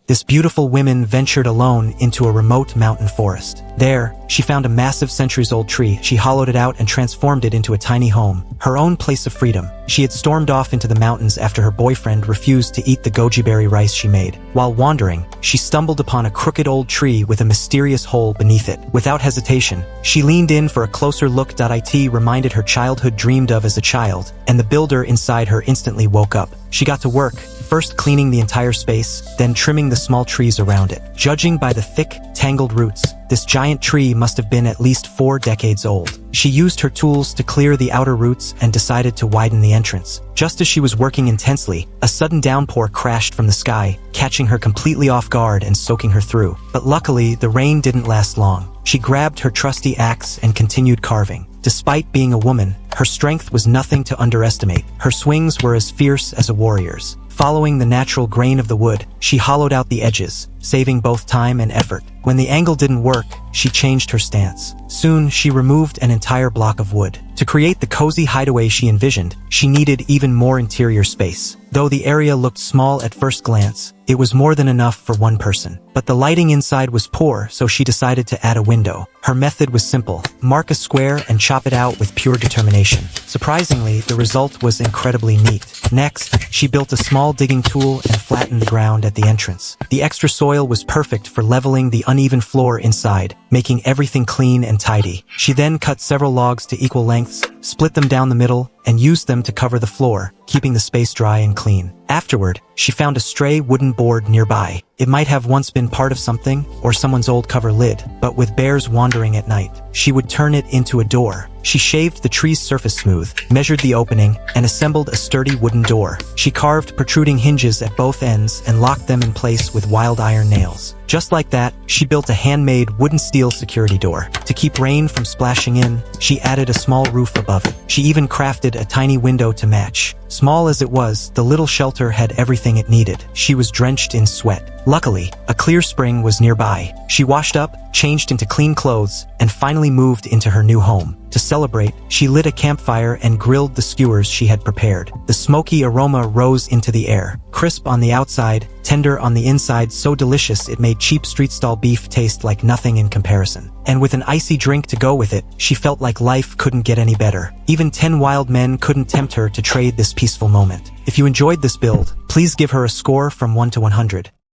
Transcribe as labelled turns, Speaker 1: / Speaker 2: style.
Speaker 1: this beautiful woman ventured alone into a remote mountain forest. There, she found a massive centuries-old tree. She hollowed it out and transformed it into a tiny home, her own place of freedom. She had stormed off into the mountains after her boyfriend refused to eat the goji berry rice she made. While wandering, she stumbled upon a crooked old tree with a mysterious hole beneath it. Without hesitation, she leaned in for a closer look. It reminded her childhood dreamed of as a child, and the builder inside her instantly woke up. She got to work, first cleaning the entire space, then trimming the small trees around it. Judging by the thick, tangled roots, this giant tree must have been at least 4 decades old. She used her tools to clear the outer roots and decided to widen the entrance. Just as she was working intensely, a sudden downpour crashed from the sky, catching her completely off guard and soaking her through. But luckily, the rain didn't last long. She grabbed her trusty axe and continued carving. Despite being a woman, her strength was nothing to underestimate. Her swings were as fierce as a warrior's. Following the natural grain of the wood, she hollowed out the edges, saving both time and effort. When the angle didn't work, she changed her stance. Soon, she removed an entire block of wood. To create the cozy hideaway she envisioned, she needed even more interior space. Though the area looked small at first glance, it was more than enough for one person. But the lighting inside was poor, so she decided to add a window. Her method was simple: mark a square and chop it out with pure determination. Surprisingly, the result was incredibly neat. Next, she built a small digging tool and flattened the ground at the entrance. The extra soil was perfect for leveling the uneven floor inside, making everything clean and tidy. She then cut several logs to equal lengths, split them down the middle, and used them to cover the floor, keeping the space dry and clean. Afterward, she found a stray wooden board nearby. It might have once been part of something, or someone's old cover lid, but with bears wandering at night, she would turn it into a door. She shaved the tree's surface smooth, measured the opening, and assembled a sturdy wooden door. She carved protruding hinges at both ends and locked them in place with wild iron nails. Just like that, she built a handmade wooden steel security door. To keep rain from splashing in, she added a small roof above it. She even crafted a tiny window to match. Small as it was, the little shelter had everything it needed. She was drenched in sweat. Luckily, a clear spring was nearby. She washed up, changed into clean clothes, and finally moved into her new home. To celebrate, she lit a campfire and grilled the skewers she had prepared. The smoky aroma rose into the air, crisp on the outside, tender on the inside, so delicious it made cheap street stall beef taste like nothing in comparison. And with an icy drink to go with it, she felt like life couldn't get any better. Even 10 wild men couldn't tempt her to trade this peaceful moment. If you enjoyed this build, please give her a score from 1 to 100.